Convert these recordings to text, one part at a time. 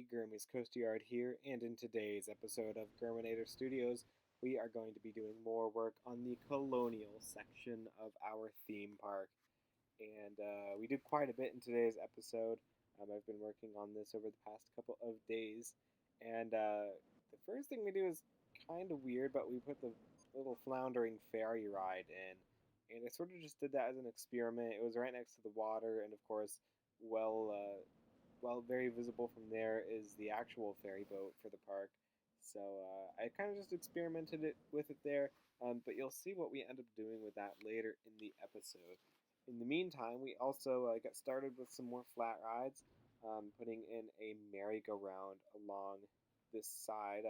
everybody, Gurmy's Coast Yard here, and in today's episode of Germanator Studios, we are going to be doing more work on the Colonial section of our theme park. And we did quite a bit in today's episode. I've been working on this over the past couple of days, and the first thing we do is kind of weird, but we put the little floundering ferry ride in, and I sort of just did that as an experiment. It was right next to the water, and of course, well, very visible from there is the actual ferry boat for the park. So I kind of just experimented with it there, but you'll see what we end up doing with that later in the episode. In the meantime, we also got started with some more flat rides, putting in a merry-go-round along this side,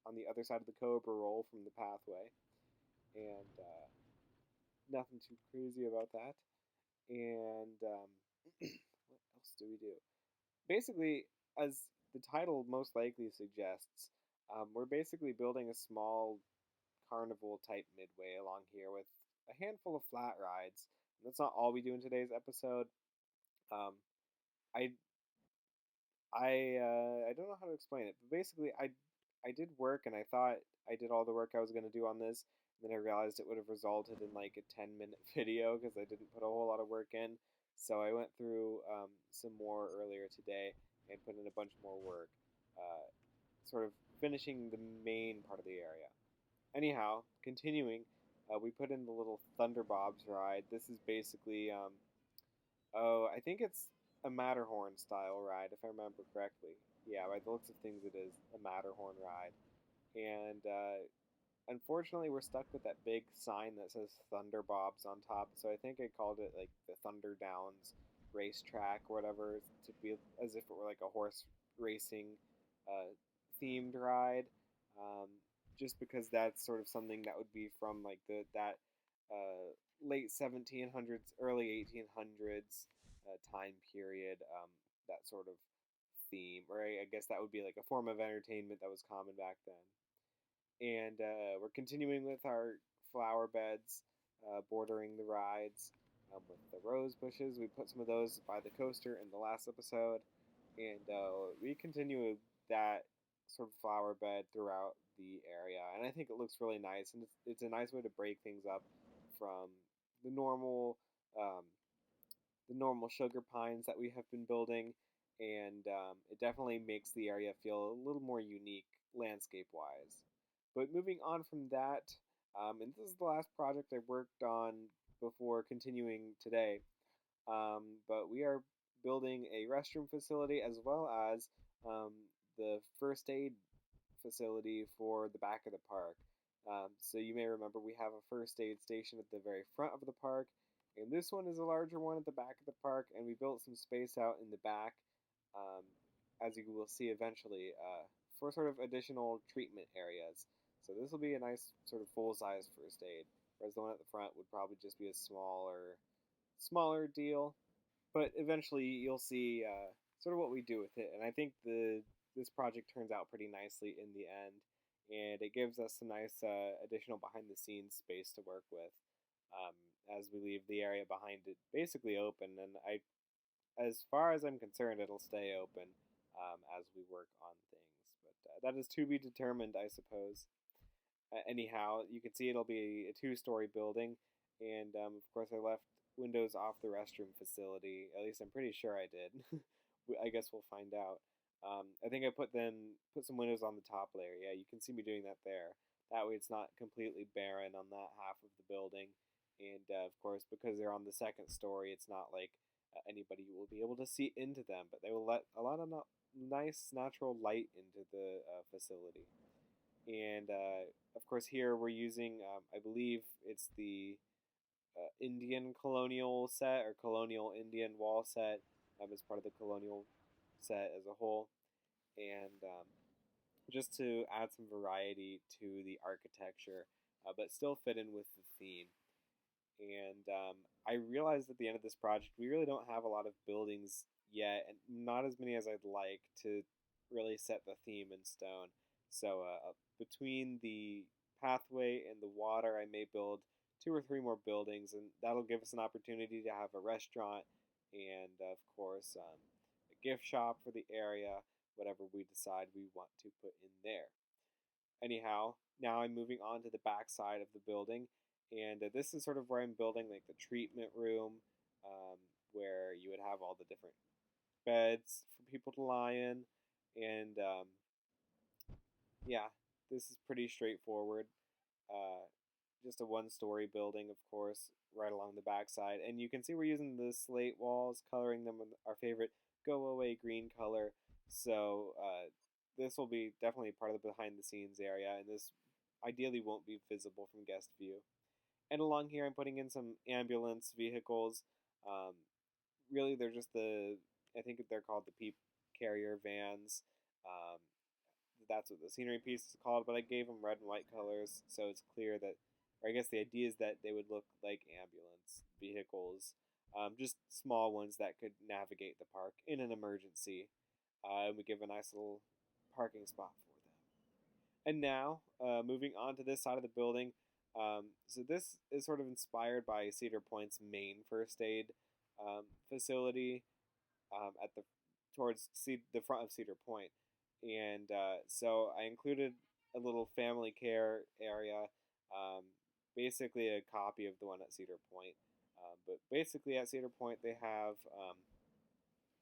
on the other side of the Cobra Roll from the pathway, and nothing too crazy about that. And what else do we do? Basically, as the title most likely suggests, we're basically building a small carnival type midway along here with a handful of flat rides. And that's not all we do in today's episode. Um, I I don't know how to explain it, but basically, I did work and I thought I did all the work I was gonna do on this. And then I realized it would have resulted in like a 10-minute video because I didn't put a whole lot of work in. So I went through some more earlier today and put in a bunch more work, uh, sort of finishing the main part of the area. Anyhow, continuing, we put in the little Thunderbobs ride. This is basically oh, I think it's a Matterhorn style ride, if I remember correctly. Yeah, by the looks of things, it is a Matterhorn ride. And unfortunately, we're stuck with that big sign that says Thunderbobs on top. So I think I called it like the Thunder Downs racetrack or whatever, to be as if it were like a horse racing uh, themed ride. Um, just because that's sort of something that would be from like that late 1700s, early 1800s time period, that sort of theme, or I guess that would be like a form of entertainment that was common back then. And we're continuing with our flower beds bordering the rides with the rose bushes. We put some of those by the coaster in the last episode, and we continue that sort of flower bed throughout the area. And I think it looks really nice, and it's a nice way to break things up from the normal um, sugar pines that we have been building, and it definitely makes the area feel a little more unique landscape wise. But moving on from that, and this is the last project I worked on before continuing today, but we are building a restroom facility as well as um, the first aid facility for the back of the park. So you may remember we have a first aid station at the very front of the park, and this one is a larger one at the back of the park, and we built some space out in the back, um, as you will see eventually, for sort of additional treatment areas. So this will be a nice sort of full-size first aid, whereas the one at the front would probably just be a smaller deal. But eventually you'll see sort of what we do with it, and I think the this project turns out pretty nicely in the end, and it gives us some nice additional behind the scenes space to work with, um, as we leave the area behind it basically open. And as far as I'm concerned, it'll stay open as we work on things. But that is to be determined, I suppose. Anyhow, you can see it'll be a two-story building, and of course I left windows off the restroom facility. At least I'm pretty sure I did. I guess we'll find out. I think I put some windows on the top layer. Yeah, you can see me doing that there. That way it's not completely barren on that half of the building. And of course, because they're on the second story, it's not like anybody will be able to see into them, but they will let a lot of nice natural light into the facility. And of course, here we're using, I believe it's the Indian Colonial set or Colonial Indian wall set, as part of the Colonial set as a whole. And just to add some variety to the architecture, but still fit in with the theme. And I realized at the end of this project, we really don't have a lot of buildings yet, and not as many as I'd like to really set the theme in stone. So between the pathway and the water, I may build two or three more buildings, and that'll give us an opportunity to have a restaurant and, of course, a gift shop for the area. whatever we decide we want to put in there. Anyhow, now I'm moving on to the back side of the building, and this is sort of where I'm building like the treatment room, um, where you would have all the different beds for people to lie in, and yeah, this is pretty straightforward. Uh, just a one-story building, of course, right along the backside. And you can see we're using the slate walls, coloring them with our favorite go away green color. So this will be definitely part of the behind the scenes area, and this ideally won't be visible from guest view. And along here, I'm putting in some ambulance vehicles. Um, Really, they're just I think they're called the peep carrier vans. Um, that's what the scenery piece is called, but I gave them red and white colors so it's clear that, or I guess the idea is that they would look like ambulance vehicles, just small ones that could navigate the park in an emergency. And we give a nice little parking spot for them. And now, moving on to this side of the building. So this is sort of inspired by Cedar Point's main first aid facility at the towards the front of Cedar Point, and so I included a little family care area, um, basically a copy of the one at Cedar Point. But basically, at Cedar Point, they have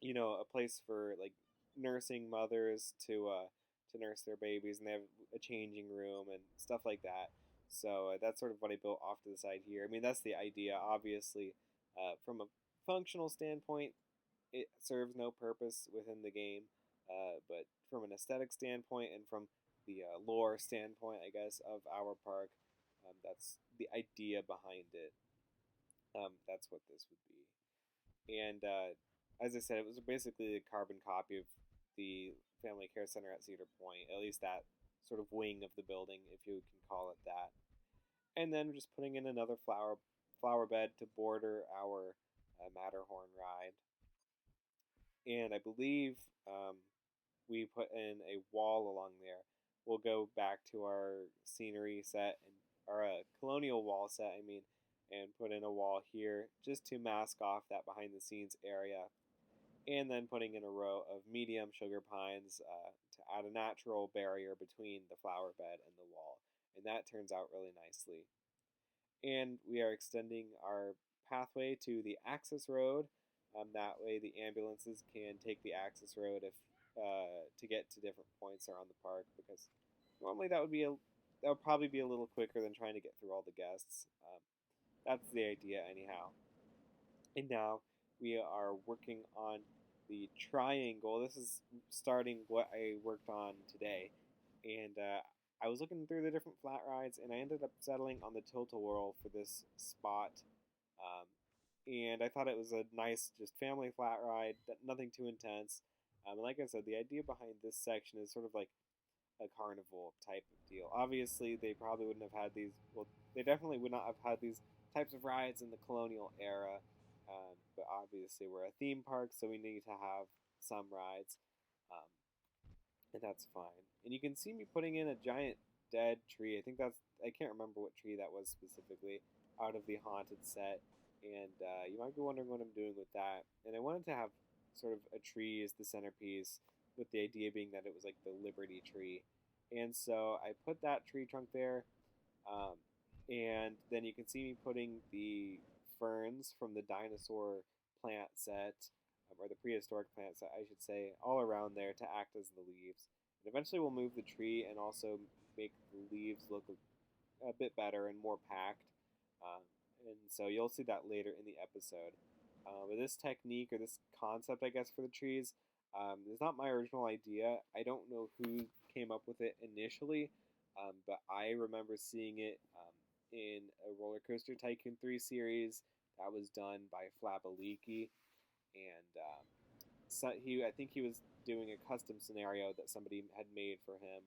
a place for like nursing mothers to nurse their babies, and they have a changing room and stuff like that. So that's sort of what I built off to the side here. I mean, that's the idea. Obviously, from a functional standpoint, it serves no purpose within the game, but from an aesthetic standpoint and from the lore standpoint, I guess, of our park, that's the idea behind it. That's what this would be. And as I said, it was basically a carbon copy of the Family Care Center at Cedar Point, at least that sort of wing of the building, if you can call it that. And then just putting in another flower bed to border our Matterhorn ride. And I believe we put in a wall along there. We'll go back to our scenery set and our Colonial wall set, I mean, and put in a wall here just to mask off that behind the scenes area. And then putting in a row of medium sugar pines to add a natural barrier between the flower bed and the wall. And that turns out really nicely. And we are extending our pathway to the access road. That way, the ambulances can take the access road if to get to different points around the park. Because normally that would probably be a little quicker than trying to get through all the guests. That's the idea, anyhow. And now we are working on the triangle. This is starting what I worked on today, and I was looking through the different flat rides, and I ended up settling on the Tilt-A-Whirl for this spot. Um, and I thought it was a nice, just family flat ride, nothing too intense. And like I said, the idea behind this section is sort of like a carnival type of deal. Obviously, they probably wouldn't have had these. Well, they definitely would not have had these types of rides in the colonial era. But obviously, we're a theme park, so we need to have some rides. Um, and that's fine. And you can see me putting in a giant dead tree. I think I can't remember what tree that was specifically out of the haunted set. And you might be wondering what I'm doing with that. And I wanted to have sort of a tree as the centerpiece, with the idea being that it was like the Liberty tree. And so I put that tree trunk there. Um, and then you can see me putting the ferns from the dinosaur plant set, or the prehistoric plant set, I should say, all around there to act as the leaves. And eventually we'll move the tree and also make the leaves look a bit better and more packed. Um, and so you'll see that later in the episode. But this technique, or this concept, I guess, for the trees, is not my original idea. I don't know who came up with it initially, but I remember seeing it in a RollerCoaster Tycoon 3 series that was done by Flabaliki, and so I think he was doing a custom scenario that somebody had made for him,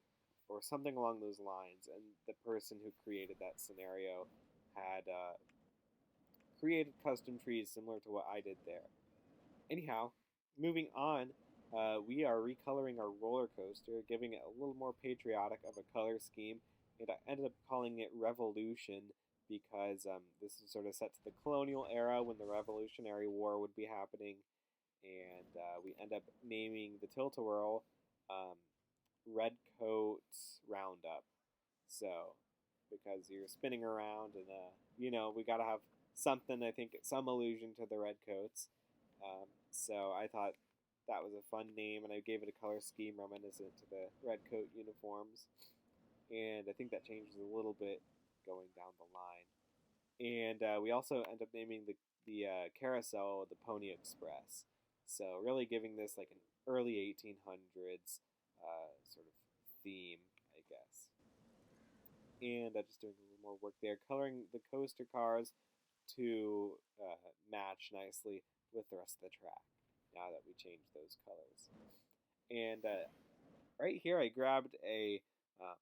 or something along those lines, and the person who created that scenario had created custom trees similar to what I did there. Anyhow, moving on, we are recoloring our roller coaster, giving it a little more patriotic of a color scheme, and I ended up calling it Revolution because this is sort of set to the colonial era when the Revolutionary War would be happening, and we end up naming the Tilt-A-Whirl um, red coat roundup. So, because you're spinning around, and we gotta have something. I think some allusion to the red coats. So I thought that was a fun name, and I gave it a color scheme reminiscent to the red coat uniforms. And I think that changes a little bit going down the line. And we also end up naming the carousel the Pony Express. So really giving this like an early 1800s sort of theme, I guess. And just doing a little more work there, coloring the coaster cars to match nicely with the rest of the track. Now that we changed those colors, and right here I grabbed um,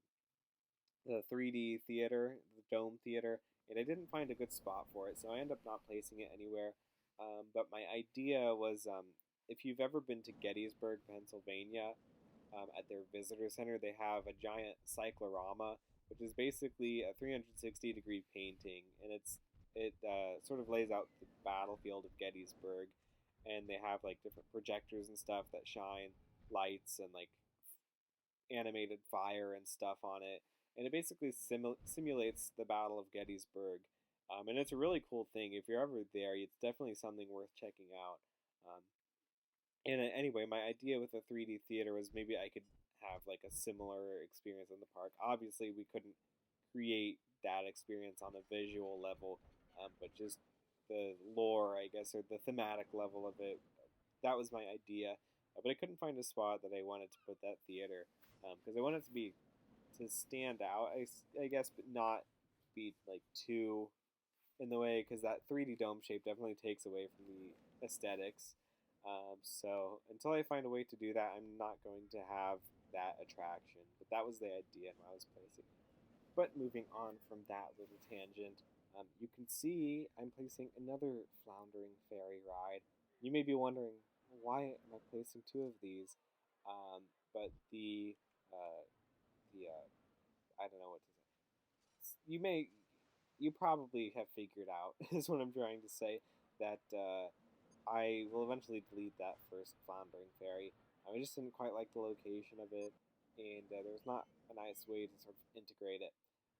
the 3D theater, the dome theater, and I didn't find a good spot for it, so I ended up not placing it anywhere. But my idea was, if you've ever been to Gettysburg, Pennsylvania, at their visitor center, they have a giant cyclorama, which is basically a 360-degree painting, and it sort of lays out the battlefield of Gettysburg, and they have like different projectors and stuff that shine lights and like animated fire and stuff on it, and it basically simulates the Battle of Gettysburg. And it's a really cool thing. If you're ever there, it's definitely something worth checking out. Um, and anyway, my idea with the 3D theater was maybe I could have like a similar experience in the park. Obviously, we couldn't create that experience on a visual level, but just the lore, I guess, or the thematic level of it. That was my idea, but I couldn't find a spot that I wanted to put that theater because I wanted it to stand out, I guess, but not be like too in the way because that 3D dome shape definitely takes away from the aesthetics. So until I find a way to do that, I'm not going to have that attraction. But that was the idea when I was placing it. But moving on from that little tangent, you can see I'm placing another floundering ferry ride. You may be wondering, why am I placing two of these? But uh, the I don't know what to say. You probably have figured out is what I'm trying to say, that I will eventually delete that first floundering ferry. I just didn't quite like the location of it, and there was not a nice way to sort of integrate it.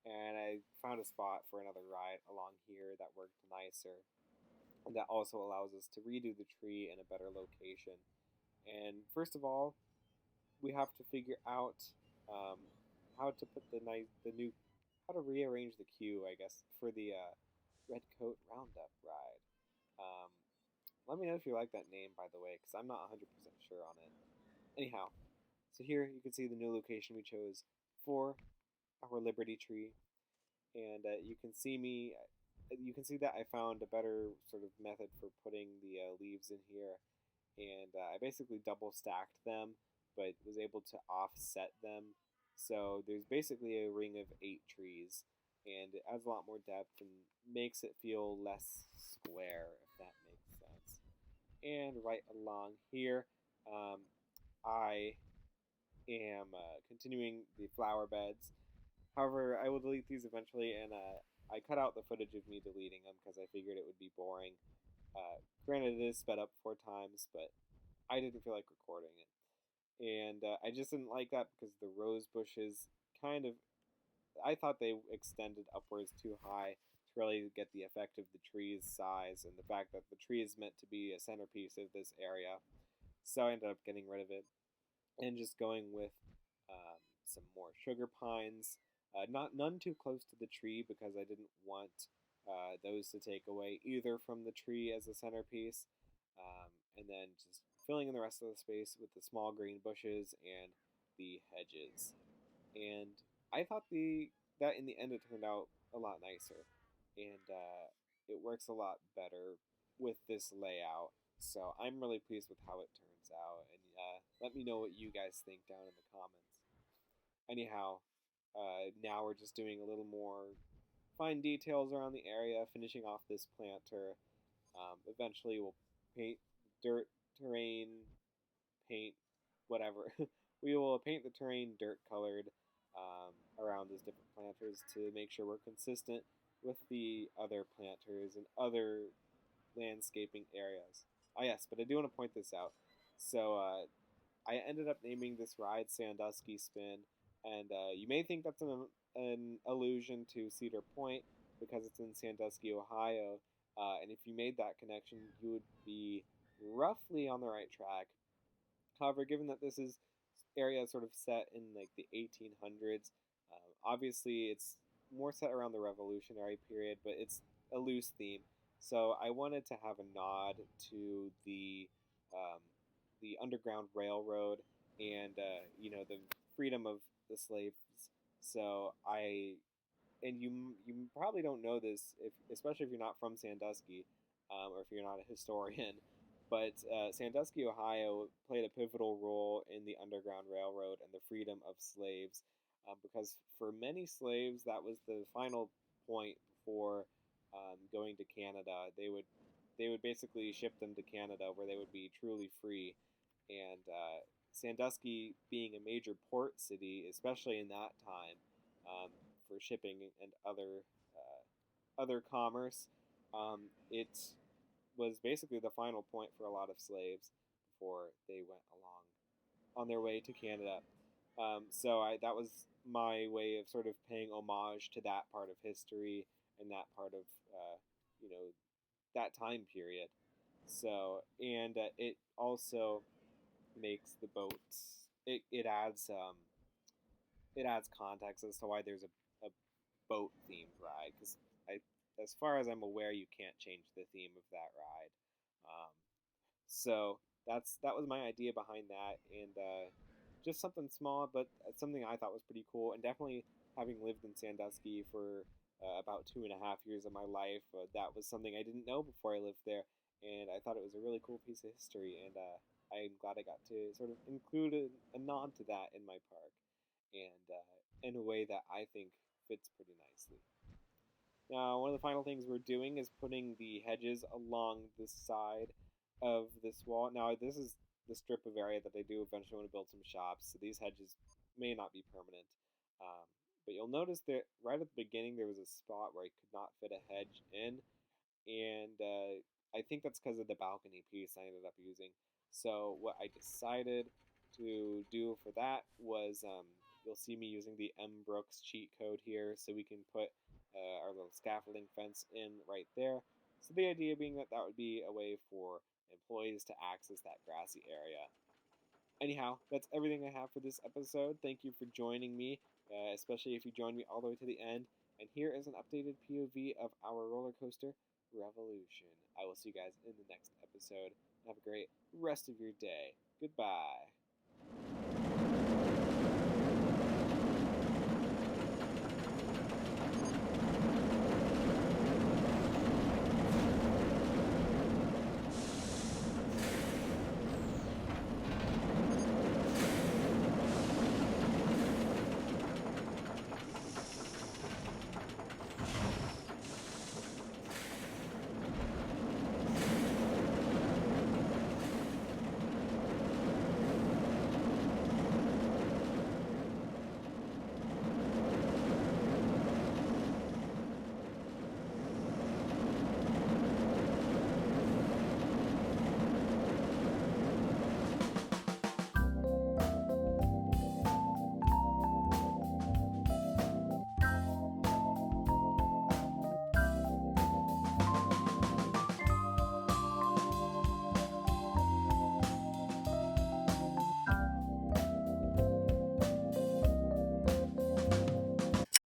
And I found a spot for another ride along here that worked nicer, and that also allows us to redo the tree in a better location. And first of all, we have to figure out um, how to put the new, how to rearrange the queue, I guess, for the Red Coat Roundup ride. Um, Let me know if you like that name, by the way, because I'm not 100% sure on it. Anyhow, so here you can see the new location we chose for our Liberty Tree, and you can see that I found a better sort of method for putting the leaves in here, and I basically double stacked them, but was able to offset them. So there's basically a ring of 8 trees, and it adds a lot more depth and makes it feel less square, if that makes sense. And right along here, um, I am continuing the flower beds. However, I will delete these eventually, and I cut out the footage of me deleting them because I figured it would be boring. Granted, it is sped up 4 times, but I didn't feel like recording it. And I just didn't like that because the rose bushes kind of, I thought they extended upwards too high to really get the effect of the tree's size and the fact that the tree is meant to be a centerpiece of this area. So I ended up getting rid of it and just going with some more sugar pines. Not none too close to the tree because I didn't want those to take away either from the tree as a centerpiece. And then just filling in the rest of the space with the small green bushes and the hedges. And I thought the that in the end it turned out a lot nicer, and it works a lot better with this layout. So I'm really pleased with how it turns out, and let me know what you guys think down in the comments. Anyhow, now we're just doing a little more fine details around the area, finishing off this planter. Eventually, we'll paint dirt, terrain, paint, whatever. We will paint the terrain dirt colored around these different planters to make sure we're consistent with the other planters and other landscaping areas. Oh yes, but I do want to point this out. So I ended up naming this ride Sandusky Spin, and you may think that's an allusion to Cedar Point because it's in Sandusky, Ohio. And if you made that connection, you would be roughly on the right track. However, given that this is area sort of set in like the 1800s, obviously it's more set around the Revolutionary period, but it's a loose theme. So I wanted to have a nod to um, the Underground Railroad and the freedom of the slaves. So you probably don't know this, if especially if you're not from Sandusky, or if you're not a historian. But Sandusky, Ohio, played a pivotal role in the Underground Railroad and the freedom of slaves, because for many slaves that was the final point before going to Canada. They would basically ship them to Canada where they would be truly free, and Sandusky being a major port city, especially in that time, for shipping and other commerce. It was basically the final point for a lot of slaves before they went along on their way to Canada. So that was my way of sort of paying homage to that part of history and that part of you know that time period. So and it also makes the boats. It adds context as to why there's a boat themed ride, because as far as I'm aware, you can't change the theme of that ride. So that was my idea behind that, and just something small, but something I thought was pretty cool, and definitely having lived in Sandusky for about 2.5 years of my life, that was something I didn't know before I lived there, and I thought it was a really cool piece of history, and I'm glad I got to sort of include a nod to that in my park, and in a way that I think fits pretty nicely. Now, one of the final things we're doing is putting the hedges along the side of this wall. Now, this is the strip of area that I do eventually want to build some shops, so these hedges may not be permanent. Um, but you'll notice that right at the beginning there was a spot where I could not fit a hedge in, and I think that's because of the balcony piece I ended up using. So what I decided to do for that was you'll see me using the M Brooks cheat code here, so we can put our little scaffolding fence in right there. So the idea being that that would be a way for employees to access that grassy area. Anyhow, that's everything I have for this episode. Thank you for joining me, especially if you joined me all the way to the end. And here is an updated POV of our roller coaster revolution. I will see you guys in the next episode. Have a great rest of your day. Goodbye.